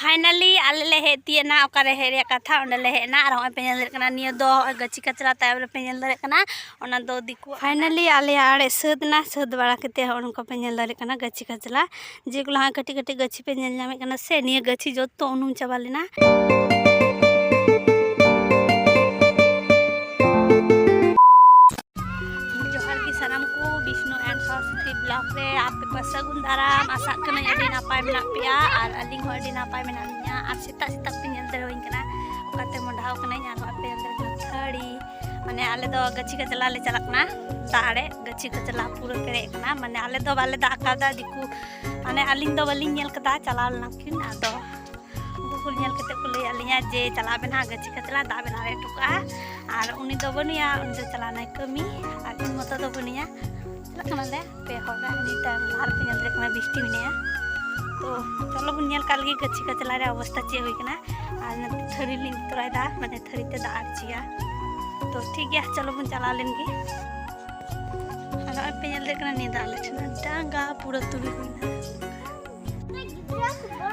Finally आले ले हेतियना ओकारे हेरे कथा ओंडले हेना आर होय पेनल दरे कना नियो दो गची कचरा तायब रे पेनल दरे कना ओना दो दिकु फाइनली आले आड़े सदना सद बड़ा कते ओनको पेनल दरे कना गची कचरा जेगुला हा कटी कटी गची पेनल नामे कना से नियो गची जतो उनुम चाबा लेना। सानाम को विष्णु एंड सरस्वती ब्लॉक रे आपे पसगुन दाराम आशा कना अडी नापाय मेना पेया आर अलिंग हो अडी नापाय मेना निया आर सेता सेता पिनल दरे होइन कना ओकाते मोढाव कना यार आपे अंदर थड़ी माने आले दो गची कचला ले चलकना दाड़े गची कचला पूरा पेरे कना माने आले दो बाले दा कादा दिकु माने अलिंग दो बलिंग नेल कदा चलाल नाकिन आदो कुल नेल कते को लई अलिया जे चला बेना गची कचला दा बेना रे टुका आर उनी दो बनिया उनदे चलाना कमी आर इन मतो दो बनिया चलकना ले पे होगा नी टाइम लार पे नेल कना बिस्टी मिनिया तो चलो बुन नेल कालगी गची कचला रे अवस्था चे होई कना आर न थरी लिंग तोरायदा माने थरी ते दा आरचिया तो ठीक है चलो बुन चला लेंगे आर पे नेल कना नी दा ले डांगा पूरा तुबी होइना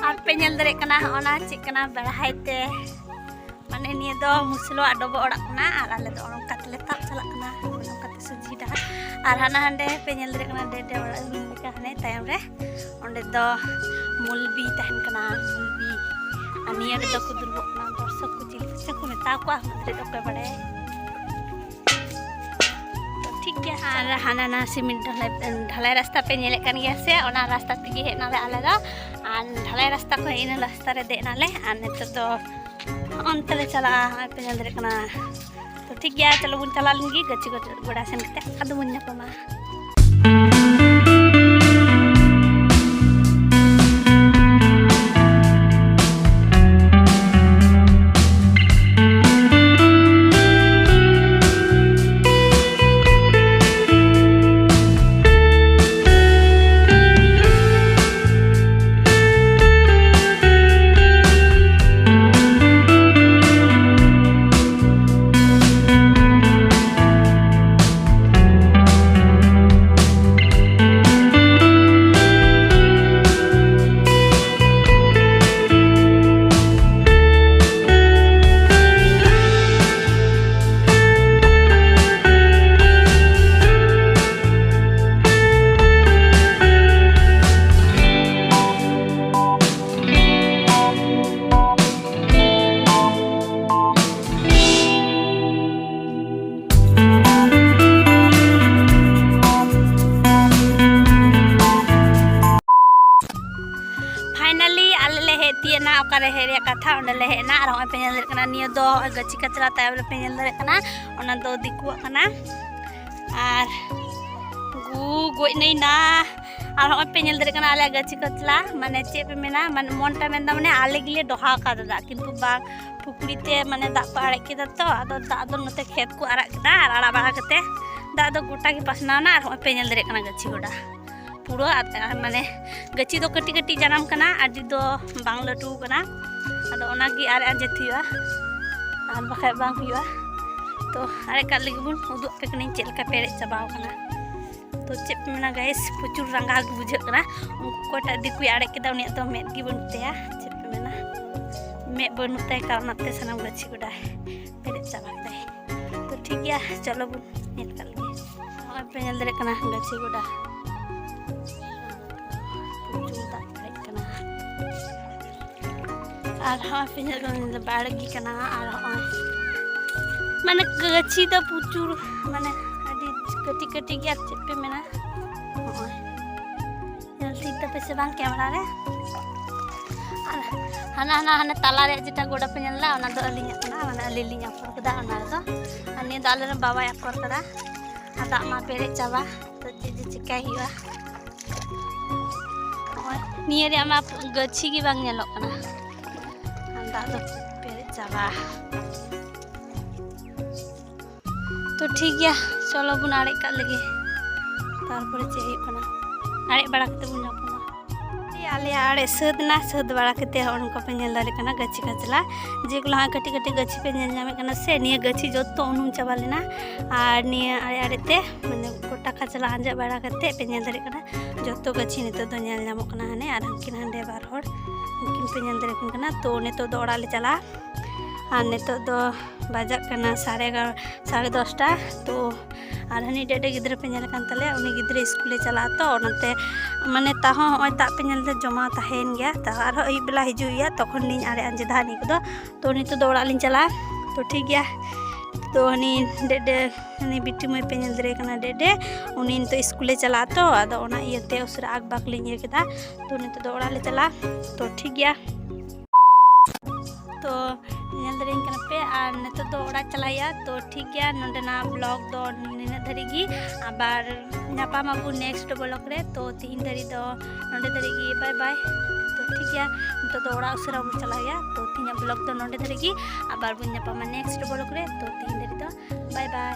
आर पेनल दरे कना ओना चिकना बड़ाइते माने निये दो मुसलो अडोबो ओड़ाक कना आर आले दो ओनका तले ताप चलाक कना ओनका ते सजी डा आर हाना हांडे पेनल दरे कना डेडे ओड़ा लिका हने तायम रे ओंडे दो मुलबी तहन कना मुलबी आ निये रे दो को दुर्बो कना दर्शक को चिली से को मेता को हमरे दो पे बड़े तो ठीक है आर हाना ना सीमेंट ढलाई रास्ता पे नेले कन गया से ओना रास्ता तिगी हेना रे आले दो आन ढलाई रास्ता को इन रास्ता रे देना ले आन नेतो तो अंतले चला पेनल दरे कना तो ठीक है चलो बुन चला लेंगी गची गोड़ा सेन कते अदु बुन ᱧᱟᱯᱟᱢᱟ। ओकारे हेरे कथा ओंडले हेना आर होय पेनल दरे कना नियो दो गची कचरा तायब रे पेनल दरे कना ओना दो दिकु कना आर गु गोय नैना आर होय पेनल दरे कना आले गची कचला माने चे पे मेना माने मोनटा मेनदा माने आले गिले दोहा का दा किंतु बा पुकुरी ते माने दा को आड़े केदा तो आदो दा दो नते खेत को आड़ा केदा आर आड़ा बाड़ा कते दा दो गोटा की पासनाना आर होय पेनल दरे कना गची गोडा पूरा माने गची दो कटी कटी जानाम कना आदि दो बांग लटू कना आदो ओनागी आरे आजेत हुआ आर बखाय बांग हुआ तो आरे का लगी बुन उदुक पे कनी चेलका पेरे चबाव कना तो चेप मेना गाइस प्रचुर रंगा बुझे कना उनको कोटा दिकु आड़े केदा उनी तो मेद गी बनतेया चेप मेना मे बनते कारनते सनम गची गोडा पेरे चबाते तो ठीक है चलो बुन नेल का लगी और पेनल दरे कना गची गोडा आर हाँ पेनल बाड़गी कना आर माने गची द पुचुर माने अडी कटी कटी गया चेपे मेना जल्दी त पे से बांग कैमरा रे आर हाना हाना हाना ताला रे जेटा गोडा पेनल ला ओना दो अलिnya कना माने अलिलिnya अपर कदा ओना दो अनि दाले रे बाबा अपर कदा आदा मा पेरे चाबा तो जे चिकाय हिवा निये रे आमा गची की बांग नेलो कना दा दो पेरे चाबा तो ठीक है चलो बुन आड़े का लगे तारपरे चे हुई कना आड़े बड़ा कते बुन ᱧᱟᱯᱟᱢᱟ आले आड़े सदना सद बड़ा कते ओनका पे नेल दारे कना गची कचला जेगुला हा कटी कटी गची पे नेल नामे कना से निये गची जतो उनुम चाबा लेना आर निये आड़े आड़े ते माने गोटा कचला आंजा बड़ा कते पे नेल दारे कना जतो गची नितो दो नेल नामो कना हाने आर हनकिन हांडे बार होड़ उनकिन पे ñel dare kana to nito do ora le chala ar nito do bajak kana 10:30 to আর হানি ডেডে গিদ্রে पे ñel kan tale uni gidre school चला तो ओनते माने ताहो होय ता पे ñel जमा ताहेन गया ता आर अई बेला हिजुया तखन लिन आरे अंजे धानी को तो नितो दो ora लिन चला तो ठीक गया तो हनी डेडे हनी बिटी मई पे ñel dare kana डेडे उनी तो स्कूल चला तो आदो ओना इयते उसरा आग बाक लिन ये केदा तो नितो दो ora ले चला तो ठीक गया तो ñel dare kana पे आर नितो दो ora चलाया तो ठीक गया नोंडेना ब्लॉग दो निने धरिगी आबार नापा माबू नेक्स्ट ब्लॉग रे तो तीन धरी दो नोंडे धरिगी बाय बाय तो ठीक गया नितो दो ora उसरा बु चलाया तो तीन ब्लॉग दो नोंडे धरिगी आबार बु नापा मा नेक्स्ट ब्लॉग रे तो तीन धरी दो बाय बाय।